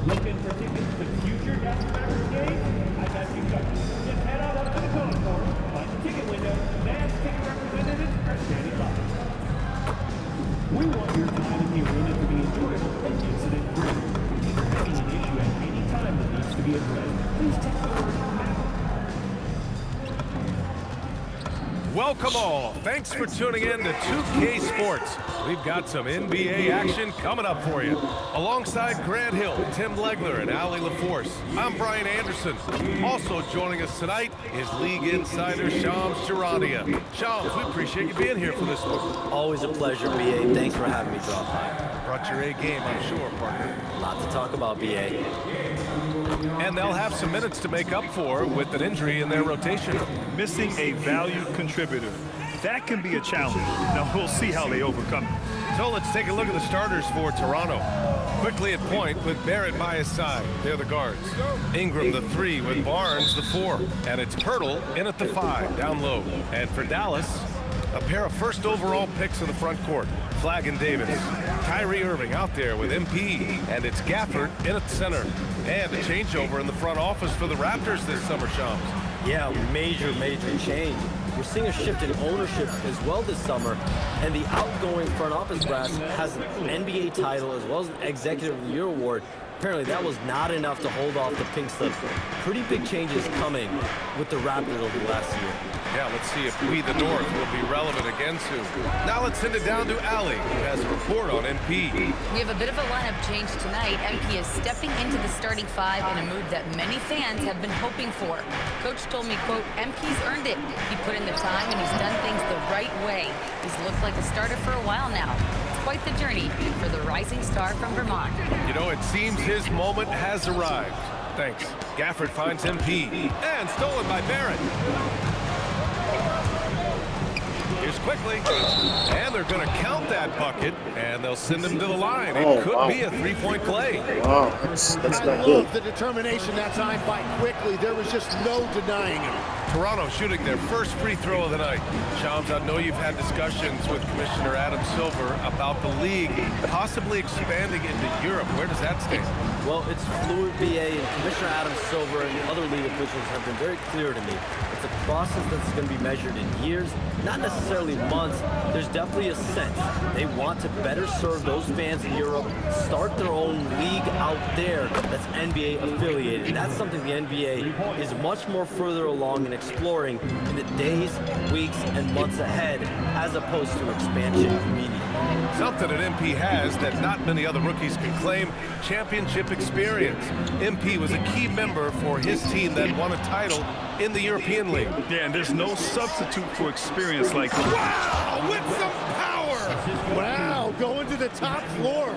Looking for tickets to future Dallas Mavericks games? I got you covered. Just head on up to the code corner, find the ticket window, Mavs ticket representatives are standing by. We want your time in the arena to be enjoyable and incident-free. If you're having an issue at any time that needs to be addressed, please text the word Maverick. Welcome all. Thanks for tuning in to 2K Sports. We've got some NBA action coming up for you. Alongside Grant Hill, Tim Legler, and Ali LaForce, I'm Brian Anderson. Also joining us tonight is League Insider Shams Charania. Shams, we appreciate you being here for this one. Always a pleasure, BA. Thanks for having me drop by. Brought your A game, I'm sure, partner. A lot to talk about, BA. And they'll have some minutes to make up for with an injury in their rotation. Missing a valued contributor. That can be a challenge. Now we'll see how they overcome it. So let's take a look at the starters for Toronto. Quickly at point with Barrett by his side. They're the guards. Ingram the 3 with Barnes the 4. And it's Pirtle in at the 5, down low. And for Dallas, a pair of first overall picks in the front court. Flag and Davis. Kyrie Irving out there with MP. And it's Gafford in at center. And a changeover in the front office for the Raptors this summer, Shams. Yeah, major change. We're seeing a shift in ownership as well this summer, and the outgoing front office brass has an NBA title as well as an Executive of the Year award. Apparently that was not enough to hold off the pink slip. Pretty big changes coming with the Raptors over the last year. Yeah, let's see if we, the North, will be relevant again soon. Now let's send it down to Ali, who has a report on MP. We have a bit of a lineup change tonight. MP is stepping into the starting 5 in a move that many fans have been hoping for. Coach told me, quote, MP's earned it. He put in the time and he's done things the right way. He's looked like a starter for a while now. It's quite the journey for the rising star from Vermont. You know, it seems his moment has arrived. Thanks. Gafford finds MP. And stolen by Barrett. Here's quickly, and they're going to count that bucket, and they'll send him to the line. It could be a three-point play. Wow, that's not good. I love the determination that time by Quickly. There was just no denying it. Toronto shooting their first free throw of the night. Shams, I know you've had discussions with Commissioner Adam Silver about the league possibly expanding into Europe. Where does that stand? Well, it's fluid, BA, and Commissioner Adam Silver and other league officials have been very clear to me. It's a process that's going to be measured in years, not necessarily months. There's definitely a sense they want to better serve those fans in Europe, start their own league out there that's NBA affiliated. And that's something the NBA is much more further along in exploring in the days, weeks, and months ahead, as opposed to expansion immediately. Something that MP has that not many other rookies can claim, championship experience. MP was a key member for his team that won a title in the European League. Yeah, and there's no substitute for experience like that. Wow, with some power! Wow, going to the top floor.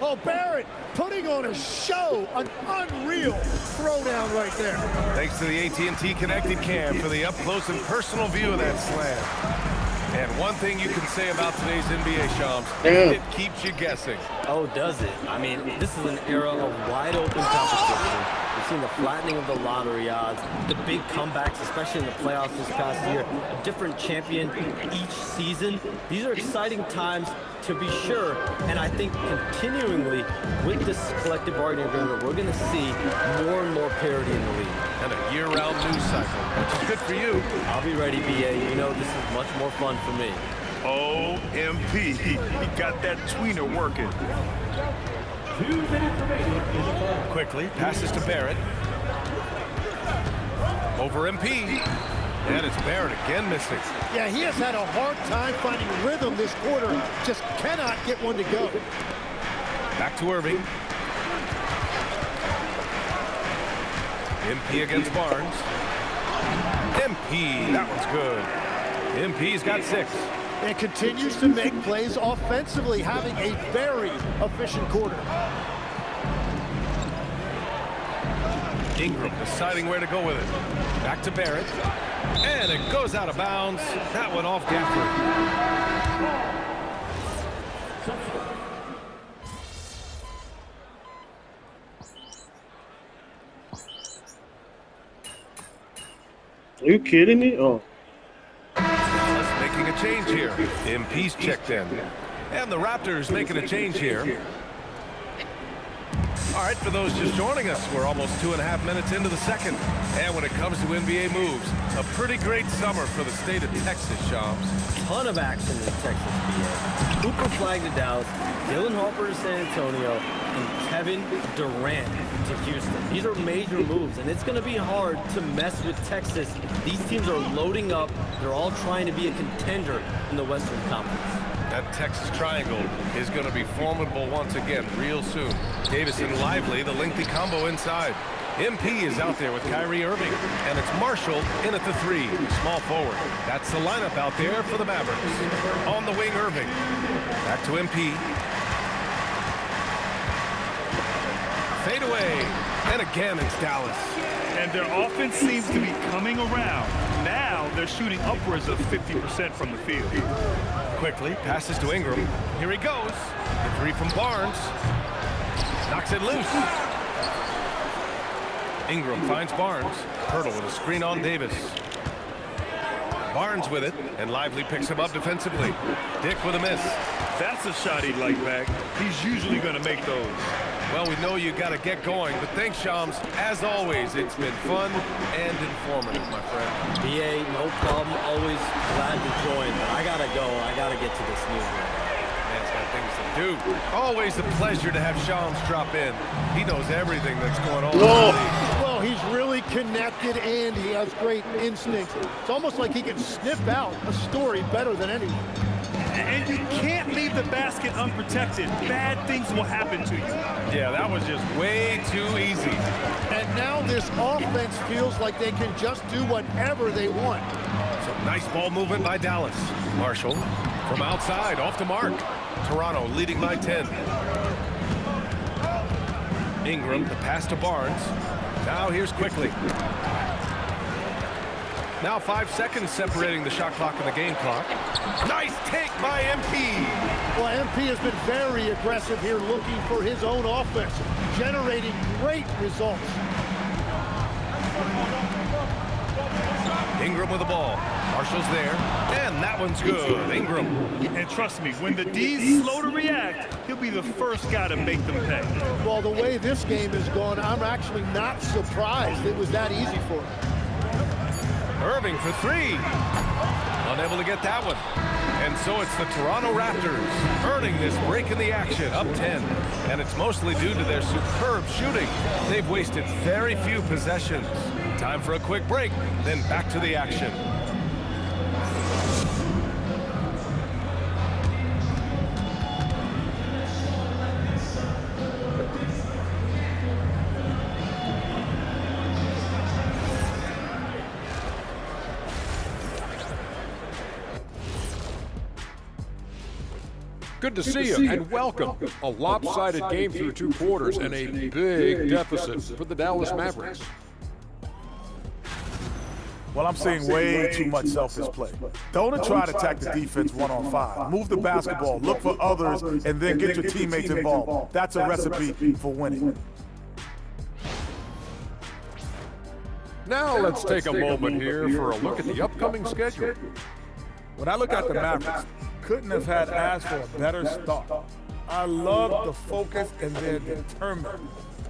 Oh, Barrett putting on a show, an unreal throwdown right there. Thanks to the AT&T Connected Cam for the up-close and personal view of that slam. And one thing you can say about today's NBA, Shams, it keeps you guessing. Oh, does it? I mean, this is an era of wide-open competition. We've seen the flattening of the lottery odds, the big comebacks, especially in the playoffs this past year, a different champion each season. These are exciting times to be sure, and I think continuingly with this collective bargaining agreement, we're going to see more and more parity in the league. And a year-round news cycle, which is good for you. I'll be ready, BA. You know this is much more fun for me. Oh, MP, he got that tweener working. 2 minutes remaining in the third. Quickly passes to Barrett. Over MP. And it's Barrett again missing. Yeah, he has had a hard time finding rhythm this quarter. Just cannot get one to go. Back to Irving. MP against Barnes. MP, that one's good. MP's got 6. And continues to make plays offensively, having a very efficient quarter. Ingram deciding where to go with it. Back to Barrett. And it goes out of bounds. That one off Gafford. Are you kidding me? Oh. Dallas making a change here. MP's checked in. And the Raptors making a change here. All right, for those just joining us, we're almost 2.5 minutes into the second. And when it comes to NBA moves, a pretty great summer for the state of Texas, Shams. Ton of action in Texas, BA. Cooper Flag to Dallas, Dylan Harper to San Antonio, and Kevin Durant to Houston. These are major moves, and it's going to be hard to mess with Texas. These teams are loading up. They're all trying to be a contender in the Western Conference. That Texas triangle is going to be formidable once again real soon. Davis and Lively, the lengthy combo inside. MP is out there with Kyrie Irving, and it's Marshall in at the 3, small forward. That's the lineup out there for the Mavericks. On the wing, Irving. Back to MP. Fade away, and again it's Dallas. And their offense seems to be coming around. Now they're shooting upwards of 50% from the field. Quickly passes to Ingram. Here he goes. The 3 from Barnes. Knocks it loose. Ingram finds Barnes. Hurdle with a screen on Davis. Barnes with it, and Lively picks him up defensively. Dick with a miss. That's a shot he'd like back. He's usually going to make those. Well, we know you got to get going, but thanks, Shams. As always, it's been fun and informative, my friend. BA, no problem. Always glad to join, but I got to go. I got to get to this newsroom. Man's got things to do. Always a pleasure to have Shams drop in. He knows everything that's going on in the league. Well, he's really connected, and he has great instincts. It's almost like he can sniff out a story better than anyone. And you can't leave the basket unprotected. Bad things will happen to you. Yeah, that was just way too easy. And now this offense feels like they can just do whatever they want. Some nice ball movement by Dallas. Marshall from outside, off to Mark. Toronto leading by 10. Ingram, the pass to Barnes. Now here's Quickly. Now 5 seconds separating the shot clock and the game clock. Nice take by MP. Well, MP has been very aggressive here, looking for his own offense, generating great results. Ingram with the ball. Marshall's there, and that one's good. Ingram. And trust me, when the D's slow to react, he'll be the first guy to make them pay. Well, the way this game has gone, I'm actually not surprised it was that easy for him. Irving for 3. Unable to get that one. And so it's the Toronto Raptors earning this break in the action, up 10. And it's mostly due to their superb shooting. They've wasted very few possessions. Time for a quick break, then back to the action. Good to see you, and welcome. A lopsided game through 2 quarters and a big deficit for the Dallas Mavericks. Well, I'm seeing way too much selfish play. Don't try to attack the defense 1-on-5. Move the basketball, look for others, and then get your teammates involved. That's a recipe for winning. Now let's take a moment here for a look at the upcoming schedule. When I look at the Mavericks, couldn't have had asked for a better start. I love the focus and they're determined.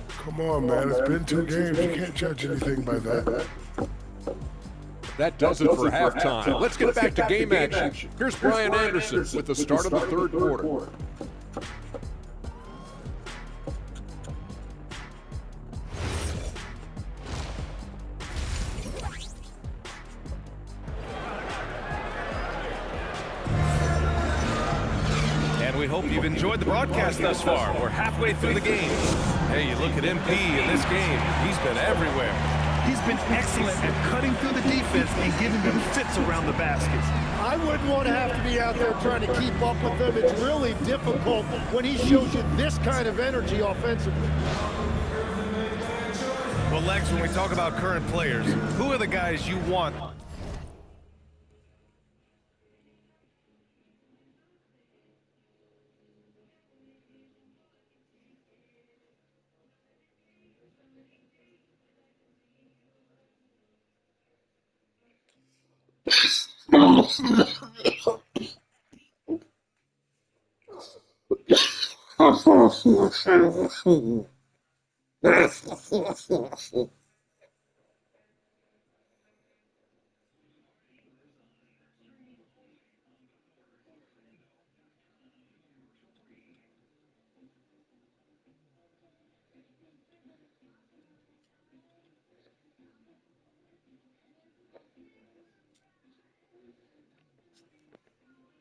Come on, man. It's been 2 games. You can't judge anything by that. That does it for halftime. Let's get back to game action. Here's Brian Anderson with the start of the 3rd quarter. We hope you've enjoyed the broadcast thus far. We're halfway through the game. Hey, you look at MP in this game. He's been everywhere. He's been excellent at cutting through the defense and giving them fits around the basket. I wouldn't want to have to be out there trying to keep up with him. It's really difficult when he shows you this kind of energy offensively. Well, Lex, when we talk about current players, who are the guys you want?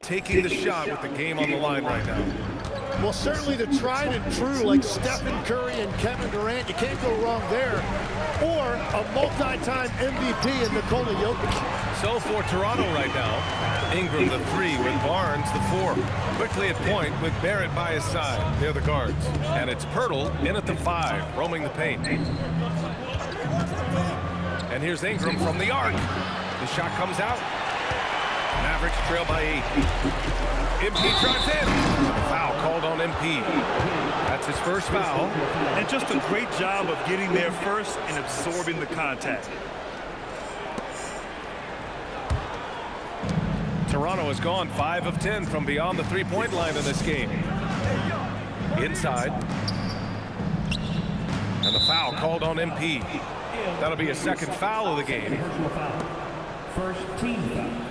Taking the shot with the game on the line right now. Well, certainly the tried and true like Stephen Curry and Kevin Durant, you can't go wrong there. Or a multi-time MVP in Nikola Jokic. So for Toronto right now, Ingram the 3 with Barnes the 4. Quickly at point with Barrett by his side. They're the guards. And it's Pirtle in at the 5, roaming the paint. And here's Ingram from the arc. The shot comes out. Mavericks trail by 8. MP drives in. Foul called on MP. That's his first foul. And just a great job of getting there first and absorbing the contact. Toronto has gone 5 of 10 from beyond the three-point line in this game. Inside. And the foul called on MP. That'll be a second foul of the game. First team foul.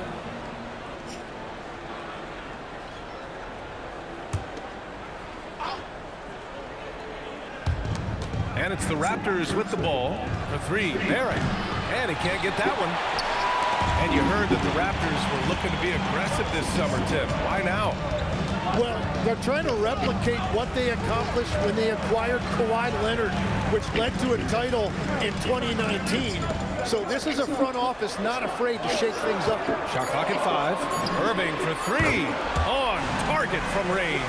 And it's the Raptors with the ball for 3. Barrett. And he can't get that one. And you heard that the Raptors were looking to be aggressive this summer, Tim. Why now? Well, they're trying to replicate what they accomplished when they acquired Kawhi Leonard, which led to a title in 2019. So this is a front office not afraid to shake things up. Shot clock at 5. Irving for 3. On target from range.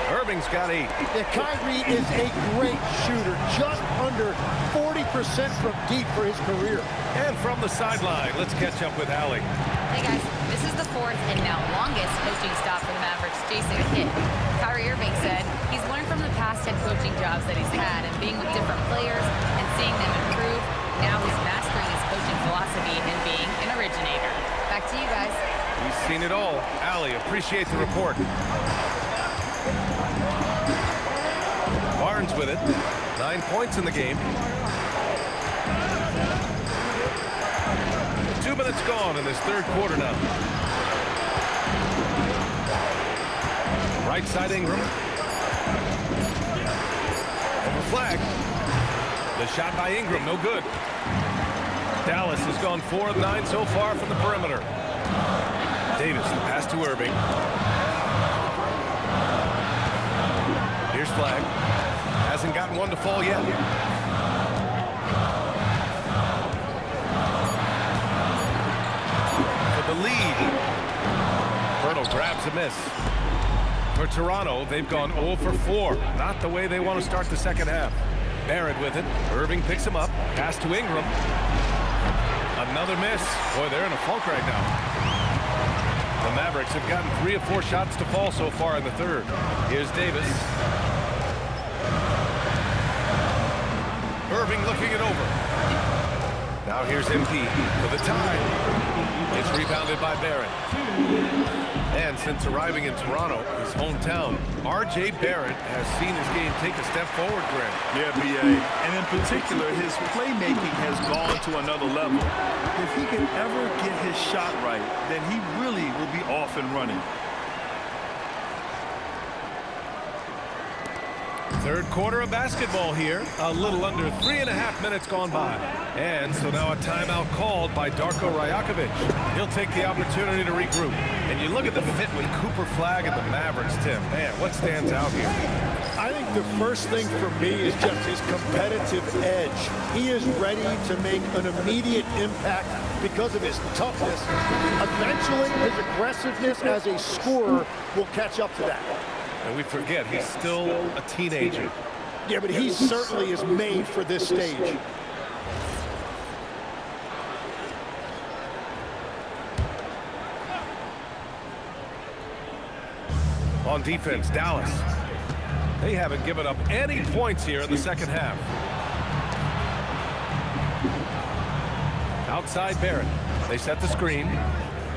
Irving's got 8. Yeah, Kyrie is a great shooter, just under 40% from deep for his career. And from the sideline, let's catch up with Allie. Hey guys, this is the 4th and now longest coaching stop for the Mavericks chasing a kid. Kyrie Irving said he's learned from the past head coaching jobs that he's had and being with different players and seeing them improve. Now he's mastering his coaching philosophy and being an originator. Back to you guys. He's seen it all. Allie, appreciate the report. Barnes with it. 9 points in the game. 2 minutes gone in this third quarter now. Right side Ingram. Over flag. The shot by Ingram, no good. Dallas has gone 4 of 9 so far from the perimeter. Davis, the pass to Irving. Here's flag. Hasn't gotten one to fall yet. For the lead. Pirtle grabs a miss. For Toronto, they've gone 0 for 4. Not the way they want to start the second half. Barrett with it. Irving picks him up. Pass to Ingram. Another miss. Boy, they're in a funk right now. The Mavericks have gotten 3 of 4 shots to fall so far in the third. Here's Davis. Irving looking it over. Now here's MP for the tie. It's rebounded by Barrett. And since arriving in Toronto, his hometown, R.J. Barrett has seen his game take a step forward, Grant. Yeah, B.A. And in particular, his playmaking has gone to another level. If he can ever get his shot right, then he really will be off and running. Third quarter of basketball here. A little under 3.5 minutes gone by. And so now a timeout called by Darko Rajakovic. He'll take the opportunity to regroup. And you look at the fit with Cooper Flagg and the Mavericks, Tim. Man, what stands out here? I think the first thing for me is just his competitive edge. He is ready to make an immediate impact because of his toughness. Eventually, his aggressiveness as a scorer will catch up to that. And we forget, he's still a teenager. Yeah, but he certainly is made for this stage. On defense, Dallas. They haven't given up any points here in the second half. Outside Barrett. They set the screen.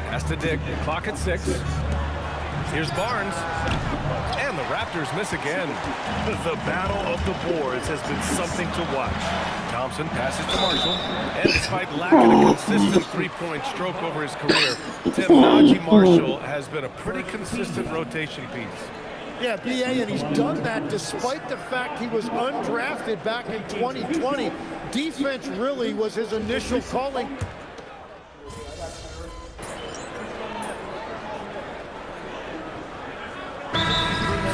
Has to dig. Clock at 6. Here's Barnes. And the Raptors miss again. The battle of the boards has been something to watch. Thompson passes to Marshall. And despite lacking a consistent three-point stroke over his career, Tim, Najee Marshall has been a pretty consistent rotation piece. Yeah, BA, and he's done that despite the fact he was undrafted back in 2020. Defense really was his initial calling.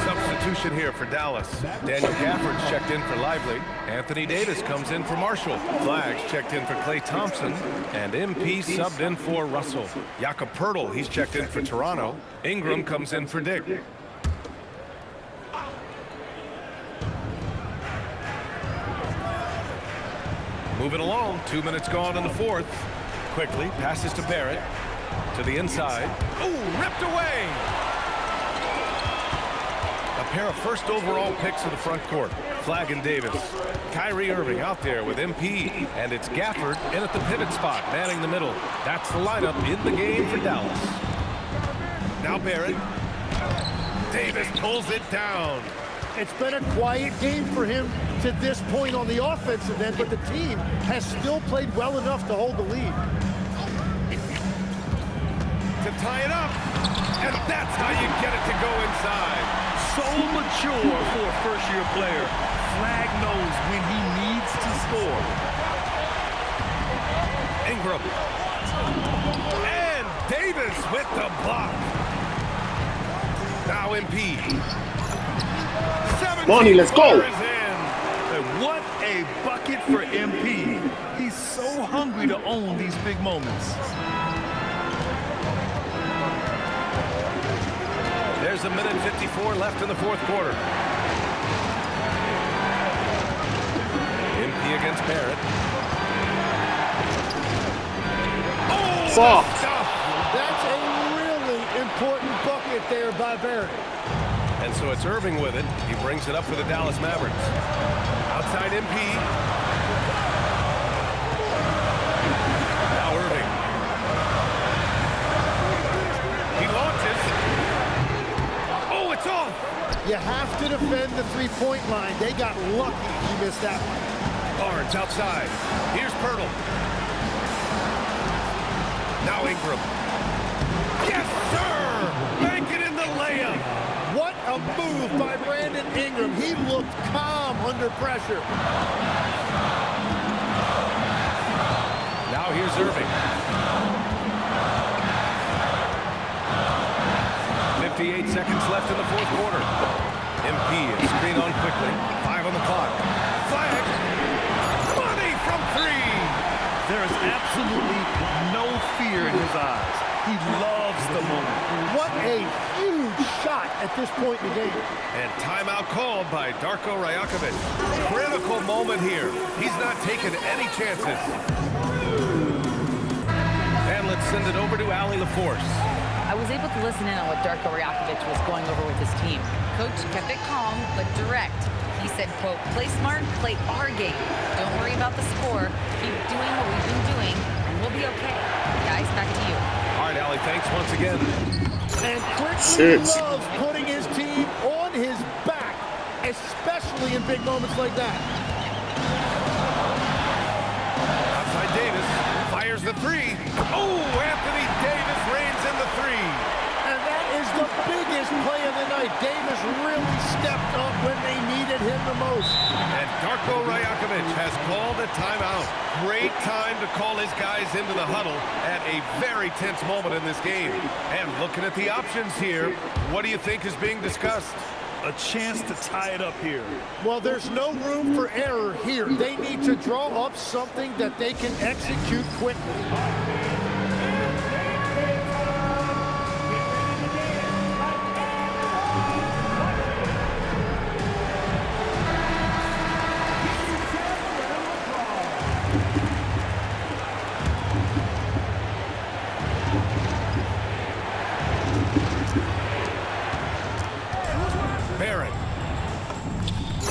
Substitution here for Dallas. Daniel Gafford's checked in for Lively. Anthony Davis comes in for Marshall. Flagg's checked in for Klay Thompson. And MP subbed in for Russell. Jakob Poeltl, he's checked in for Toronto. Ingram comes in for Dick. Moving along, 2 minutes gone in the fourth. Quickly, passes to Barrett. To the inside. Oh, ripped away! A pair of first overall picks in the front court. Flagg and Davis. Kyrie Irving out there with MP. And it's Gafford in at the pivot spot, manning the middle. That's the lineup in the game for Dallas. Now Barrett. Davis pulls it down. It's been a quiet game for him to this point on the offensive end, but the team has still played well enough to hold the lead. To tie it up, and that's how you get it to go inside. So mature for a first-year player. Flagg knows when he needs to score. Ingram. And Davis with the block. Now MP. Money, let's go. And what a bucket for MP. He's so hungry to own these big moments. There's 1:54 left in the fourth quarter. MP against Barrett. Oh, soft. That's a really important bucket there by Barrett. And so it's Irving with it. He brings it up for the Dallas Mavericks. Outside MP. Now Irving. He launches. Oh, it's off. You have to defend the three-point line. They got lucky he missed that one. Barnes outside. Here's Poeltl. Now Ingram. Yes, sir! Make it in the layup. What a move by Brandon Ingram. He looked calm under pressure. Now here's Irving. 58 seconds left in the fourth quarter. MP is screen on quickly. 5 on the clock. Flagg. Money from 3. There is absolutely no fear in his eyes. He loves the moment. What a huge shot at this point in the game. And timeout called by Darko Rajakovic. Critical moment here. He's not taking any chances. And let's send it over to Allie LaForce. I was able to listen in on what Darko Rajakovic was going over with his team. Coach kept it calm, but direct. He said, quote, play smart, play our game. Don't worry about the score. Keep doing what we've been doing, and we'll be okay. Guys, back to you. All right, Allie, thanks once again. And quickly loves putting his team on his back, especially in big moments like that. Outside Davis, fires the 3. Oh, Anthony Davis reigns in the 3. And that is is the biggest play of the night. Davis really stepped up when they needed him the most. And Darko Rajakovic has called a timeout. Great time to call his guys into the huddle at a very tense moment in this game. And looking at the options here, what do you think is being discussed? A chance to tie it up here. Well, there's no room for error here. They need to draw up something that they can execute quickly.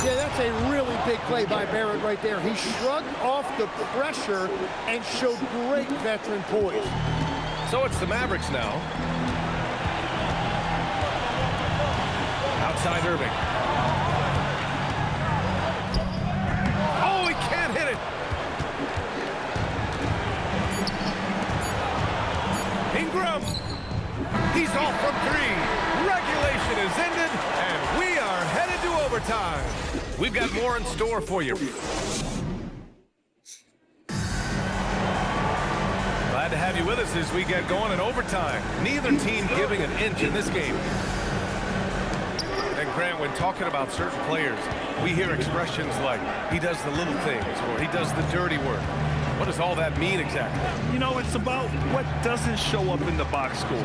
Yeah, that's a really big play by Barrett right there. He shrugged off the pressure and showed great veteran poise. So it's the Mavericks now. Outside Irving. Oh, he can't hit it. Ingram. He's off from three. Regulation is ended, and we are headed to overtime. We've got more in store for you. Glad to have you with us as we get going in overtime. Neither team giving an inch in this game. And Grant, when talking about certain players, we hear expressions like, he does the little things, or he does the dirty work. What does all that mean exactly? You know, it's about what doesn't show up in the box score.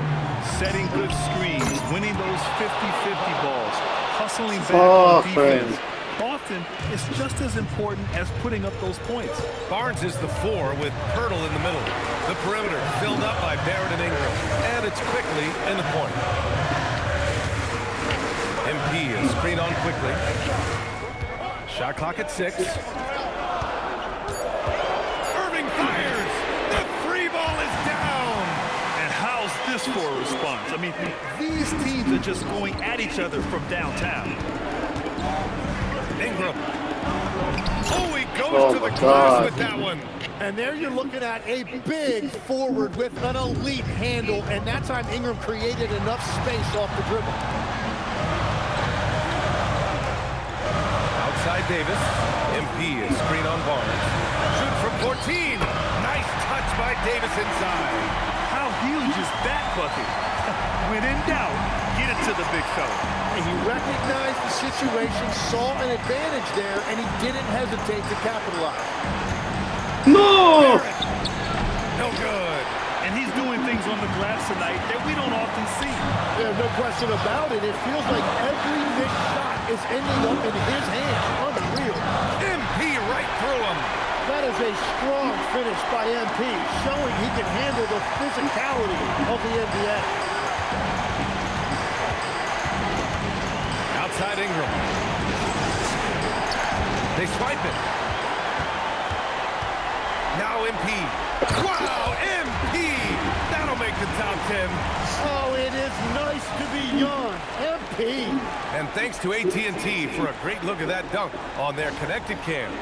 Setting good screens, winning those 50-50 balls, hustling back on defense. Often, it's just as important as putting up those points. Barnes is the 4 with Pirtle in the middle. The perimeter filled up by Barrett and Ingram. And it's quickly in the point. MP is screen on quickly. Shot clock at 6. Irving fires. The 3 ball is down. And how's this for a response? I mean, these teams are just going at each other from downtown. Ingram. Oh, he goes to the glass with that one. And there you're looking at a big forward with an elite handle, and that time Ingram created enough space off the dribble. Outside Davis. MP is screen on Barnes. Shoot from 14. Nice touch by Davis inside. How huge is that bucket? When in doubt, get it to the big fella. And he recognized the situation, saw an advantage there, and he didn't hesitate to capitalize. No! No good. And he's doing things on the glass tonight that we don't often see. There's no question about it. It feels like every missed shot is ending up in his hands. Unreal. MP right through him. That is a strong finish by MP, showing he can handle the physicality of the NBA. Outside Ingram. They swipe it. Now MP. Wow, MP! That'll make the top 10. Oh, it is nice to be young. MP. And thanks to AT&T for a great look at that dunk on their connected cam.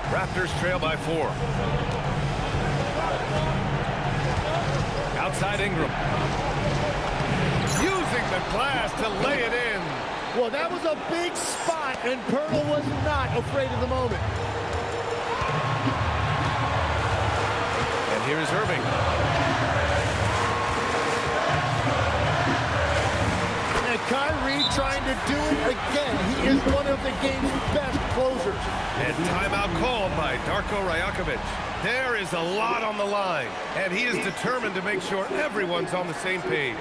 Raptors trail by 4. Outside Ingram. Using the glass to lay it in. Well, that was a big spot, and Pirtle was not afraid of the moment. And here is Irving. And Kyrie trying to do it again. He is one of the game's best closers. And timeout called by Darko Rajakovic. There is a lot on the line, and he is determined to make sure everyone's on the same page.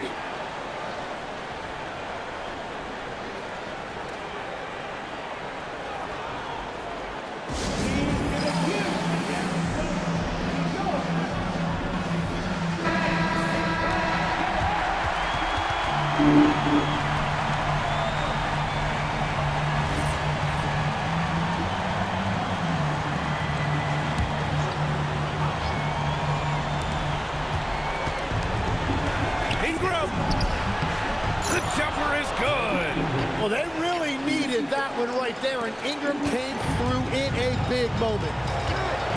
Ingram! The jumper is good! Well, they really needed that one right there, and Ingram came through in a big moment.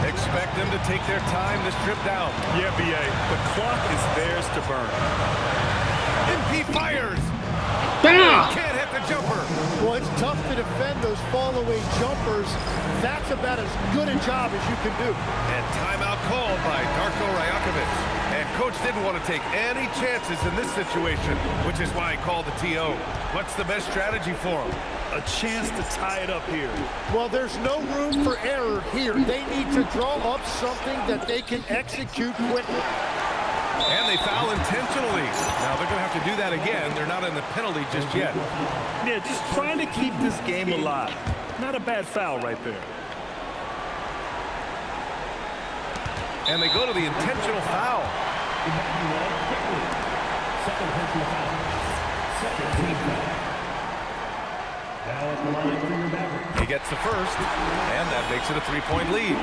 Expect them to take their time to strip down. Yeah, B.A., the clock is theirs to burn. MP fires. Bam! Can't hit the jumper. Well, it's tough to defend those fall-away jumpers. That's about as good a job as you can do. And timeout called by Darko Rajakovic. And coach didn't want to take any chances in this situation, which is why he called the TO. What's the best strategy for him? A chance to tie it up here. Well, there's no room for error here. They need to draw up something that they can execute quickly. And they foul intentionally. Now they're going to have to do that again. They're not in the penalty just yet. Yeah, just trying to keep this game alive. Not a bad foul right there. And they go to the intentional foul. Second personal foul. Second team foul. Now at the line for your Mavericks. He gets the first, and that makes it a three-point lead.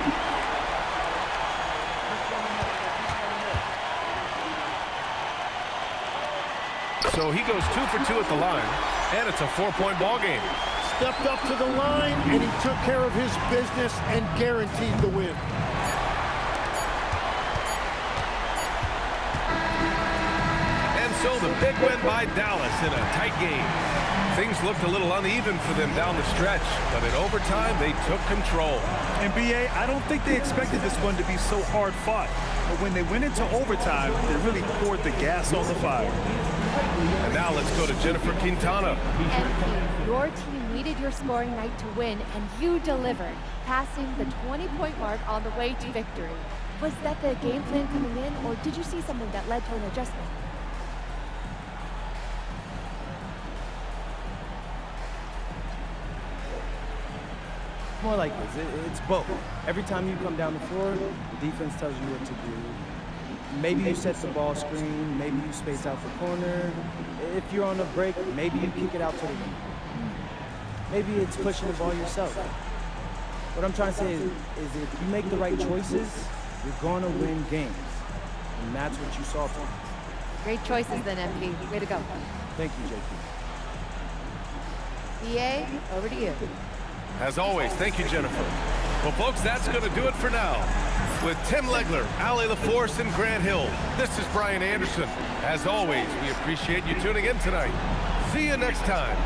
So he goes 2 for 2 at the line, and it's a 4-point ball game. Stepped up to the line, and he took care of his business and guaranteed the win. So the big win by Dallas in a tight game. Things looked a little uneven for them down the stretch, but in overtime, they took control. And B.A., I don't think they expected this one to be so hard-fought. But when they went into overtime, they really poured the gas on the fire. And now let's go to Jennifer Quintana. And your team needed your scoring night to win, and you delivered, passing the 20-point mark on the way to victory. Was that the game plan coming in, or did you see something that led to an adjustment? More like this. It's both. Every time you come down the floor, the defense tells you what to do. Maybe you set the ball screen, maybe you space out the corner. If you're on a break, maybe you kick it out to the wing. Maybe it's pushing the ball yourself. What I'm trying to say is if you make the right choices, you're going to win games. And that's what you saw tonight. Great choices then, MP. Way to go. Thank you, JP. BA, over to you. As always, thank you, Jennifer. Well, folks, that's going to do it for now. With Tim Legler, Ali LaForce, and Grant Hill, this is Brian Anderson. As always, we appreciate you tuning in tonight. See you next time.